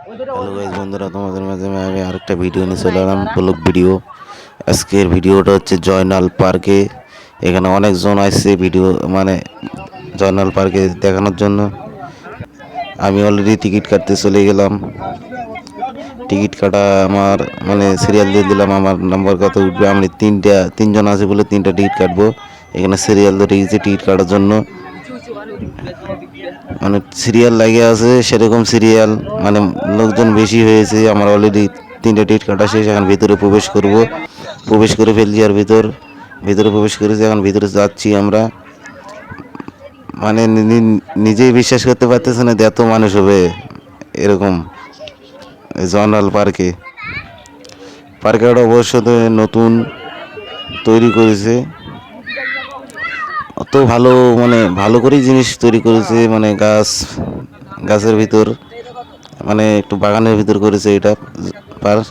Hello guys বন্ধুরা, তোমাদের মাঝে আমি আরেকটা ভিডিও নিয়ে চলে এলাম, ব্লগ ভিডিও। আজকের ভিডিওটা হচ্ছে জয়নাল পার্কে। এখানে অনেকজন আসছে ভিডিও মানে জয়নাল পার্কে দেখানোর জন্য। আমি অলরেডি টিকিট কাটতে চলে গেলাম। টিকিট কাটা আমার মানে সিরিয়াল দিয়ে দিলাম, আমার নাম্বার কত উঠবে। আমি তিনজন আছে বলে তিনটা টিকিট কাটবো। এখানে সিরিয়াল ধরে গেছি টিকিট কাটার জন্য, মানে সিরিয়াল লাগে আছে সেরকম সিরিয়াল, মানে লোকজন বেশি হয়েছে। আমার অলরেডি তিনটা টিকিট কাটা শেষ। এখন ভিতরে প্রবেশ করব, প্রবেশ করে ফেলছি। আর ভিতরে প্রবেশ করেছি, এখন ভিতরে যাচ্ছি আমরা। মানে নিজেই বিশ্বাস করতে পারতেছে না যে এত মানুষ হবে এরকম জয়নাল পার্কে। পার্কটা অবশ্য নতুন তৈরি করেছে, অত ভালো মানে ভালো করেই জিনিস তৈরি করেছে। মানে গাছের ভিতর, মানে একটু বাগানের ভিতর করেছে এটা পার্ক।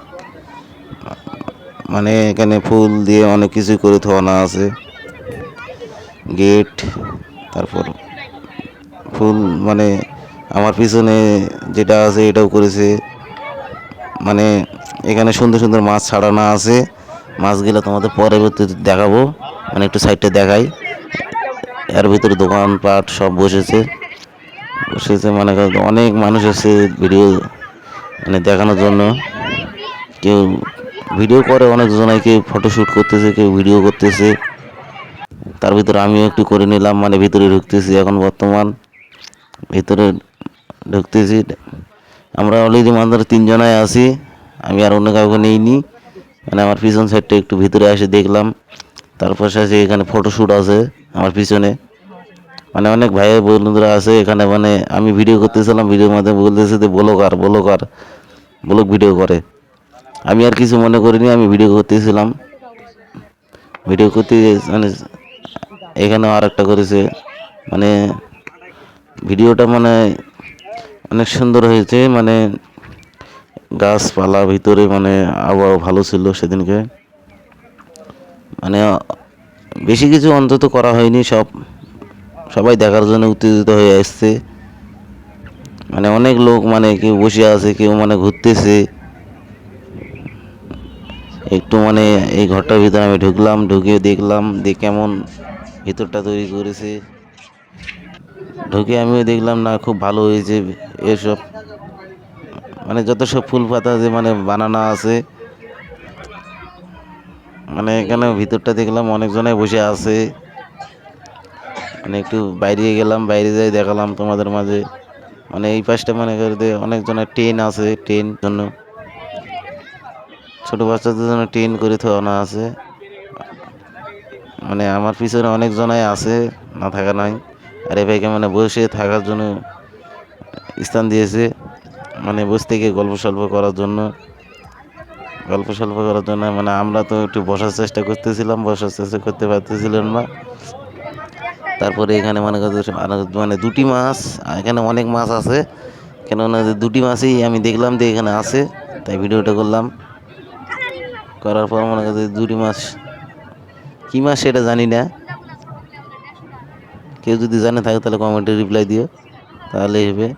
মানে এখানে ফুল দিয়ে অনেক কিছু করে থানা আছে, গেট, তারপর ফুল, মানে আমার পিছনে যেটা আছে এটাও করেছে। মানে এখানে সুন্দর সুন্দর মাছ ছাড়ানো আছে, মাছগুলো তোমাদের পরবর্তীতে দেখাবো। মানে একটু সাইডটা দেখাই। এর ভিতরে দোকানপাট সব বসেছে মানে অনেক মানুষ আছে ভিডিও মানে দেখানোর জন্য। কেউ ভিডিও করে, অনেকজনাই কেউ ফটোশ্যুট করতেছে, কেউ ভিডিও করতেছে। তার ভিতরে আমিও একটু করে নিলাম, মানে ভিতরে ঢুকতেছি এখন বর্তমান। ভিতরে ঢুকতেছি, আমরা অলরেডি মাত্র তিনজনাই আছি, আমি আর অন্য কাউকে নেইনি। মানে আমার পিছন সাইডটা একটু ভিতরে এসে দেখলাম। তারপর সাথে এখানে ফটোশ্যুট আছে আমার পিছনে। মানে অনেক ভাই বন্ধুরা আছে এখানে। মানে আমি ভিডিও করতেছিলাম, ভিডিওর মাধ্যমে বলতেছে যে ব্লগ ভিডিও করে। আমি আর কিছু মনে করিনি, আমি ভিডিও করতেছিলাম। ভিডিও করতে মানে এখানে আর একটা করেছে, মানে ভিডিওটা মানে অনেক সুন্দর হয়েছে। মানে গাছপালা ভিতরে, মানে আবহাওয়া ভালো ছিল সেদিনকে। মানে বেশি কিছু অন্তত করা হয়নি, সবাই দেখার জন্য উত্তেজিত হয়ে আসছে। মানে অনেক লোক, মানে কেউ বসে আছে, কেউ মানে ঘুরতেছে একটু। মানে এই ঘরটার ভিতরে আমি ঢুকলাম, ঢুকে দেখলাম যে কেমন ভিতরটা তৈরি করেছে। ঢুকে আমিও দেখলাম না, খুব ভালো হয়েছে এসব। মানে যত সব ফুল পাতা যে মানে বানানো আছে, মানে এখানে ভিতরটা দেখলাম অনেকজনে বসে আছে। মানে একটু বাইরে গেলাম, বাইরে যাই দেখালাম তোমাদের মাঝে। মানে এই পাশটা মনে করে অনেকজনের ট্রেন আছে, ট্রেন জন্য ছোট বাচ্চাদের জন্য ট্রেন করে থাকানো আছে। মানে আমার পিছনে অনেকজনাই আছে, না থাকা নয়। আর এই ভাইকে মানে বসে থাকার জন্য স্থান দিয়েছে, মানে বসে থেকে গল্প সল্প করার জন্য। মানে আমরা তো একটু বসার চেষ্টা করতেছিলাম, বসার চেষ্টা করতে পারতেছিলাম না। তারপরে এখানে মানে দুটি মাছ, এখানে অনেক মাছ আছে, কেননা দুটি মাছই আমি দেখলাম যে এখানে আছে, তাই ভিডিওটা করলাম। করার পর মনে করছে দুটি মাছ, কী মাছ সেটা জানি না। কেউ যদি জানে থাকে তাহলে কমেন্টে রিপ্লাই দিও, তাহলেই হবে।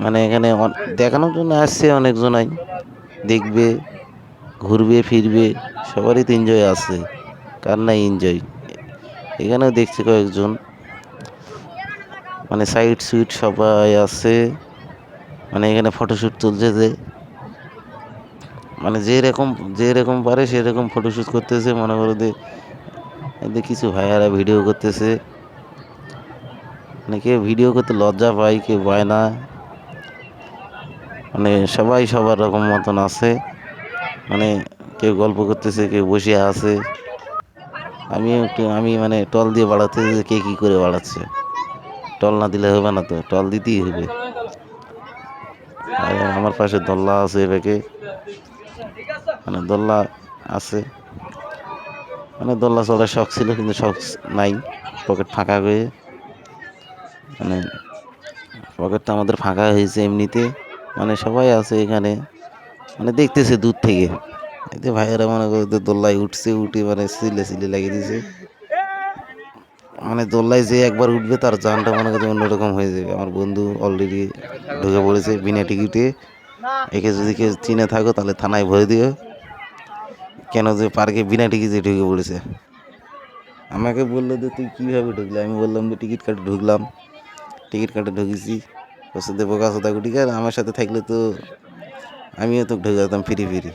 মানে এখানে দেখানোর জন্য আসছে অনেকজনাই, দেখবে, ঘুরবে ফিরবে, সবারই তো এনজয় আছে, কার নাই এনজয়। এখানেও দেখছি কয়েকজন, মানে সাইড সুইট সবাই আছে। মানে এখানে ফটোশ্যুট চলছে, মানে যেরকম পারে সেরকম ফটোশ্যুট করতেছে। মনে করো যে কিছু ভাইয়ারা ভিডিও করতেছে, মানে কেউ ভিডিও করতে লজ্জা পায়, কেউ পায় না। মানে সবাই সবার রকম মতন আছে। মানে কেউ গল্প করতেছে, কেউ বসে আছে। আমি মানে টল দিয়ে বাড়াতে, কে কী করে বাড়াচ্ছে, টল না দিলে হবে না, তো টল দিতেই হবে। আর আমার পাশে দোল্লা আছে, এটাকে মানে দোল্লা আছে। মানে দোল্লা চড়ার শখ ছিল, কিন্তু শখ নাই, পকেট ফাঁকা হয়ে। মানে পকেটটা আমাদের ফাঁকা হয়েছে এমনিতে। মানে সবাই আছে এখানে, মানে দেখতেছে দূর থেকে। এতে ভাইয়েরা মনে করতে দোল্লায় উঠছে, উঠে মানে সিলে লাগিয়ে দিয়েছে। মানে দোল্লায় যে একবার উঠবে তার জানটা মনে করছে অন্যরকম হয়ে যাবে। আমার বন্ধু অলরেডি ঢুকে পড়েছে বিনা টিকিটে। একে যদি কেউ চিনে থাকো তাহলে থানায় ভরে দিও, কেন যে পার্কে বিনা টিকিটে ঢুকে পড়েছে। আমাকে বললো যে তুই কীভাবে ঢুকলি, আমি বললাম যে টিকিট কাটে ঢুকলাম, টিকিট কাটে ঢুকেছি। বলছে দেবো কাছে কুটিকার, আমার সাথে থাকলে তো আমিও তো ঢুকে যেতাম ফিরি ফিরি।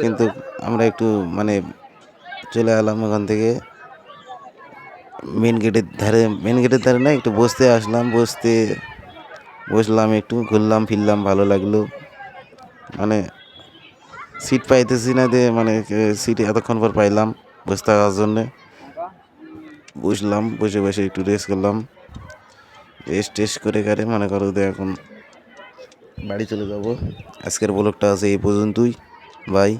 কিন্তু আমরা একটু মানে চলে এলাম ওখান থেকে মেন গেটের ধারে না একটু বসতে আসলাম, বসলাম একটু ঘুরলাম ফিরলাম, ভালো লাগলো। মানে সিট পাইতেছি না যে মানে সিট এতক্ষণ পর পাইলাম বসে থাকার জন্যে। বসলাম, বসে বসে একটু রেস্ট করলাম, টেস্ট করে মনে করো যে এখন বাড়ি চলে যাব। আজকের ব্লগটা আছে এই পর্যন্তই, বাই।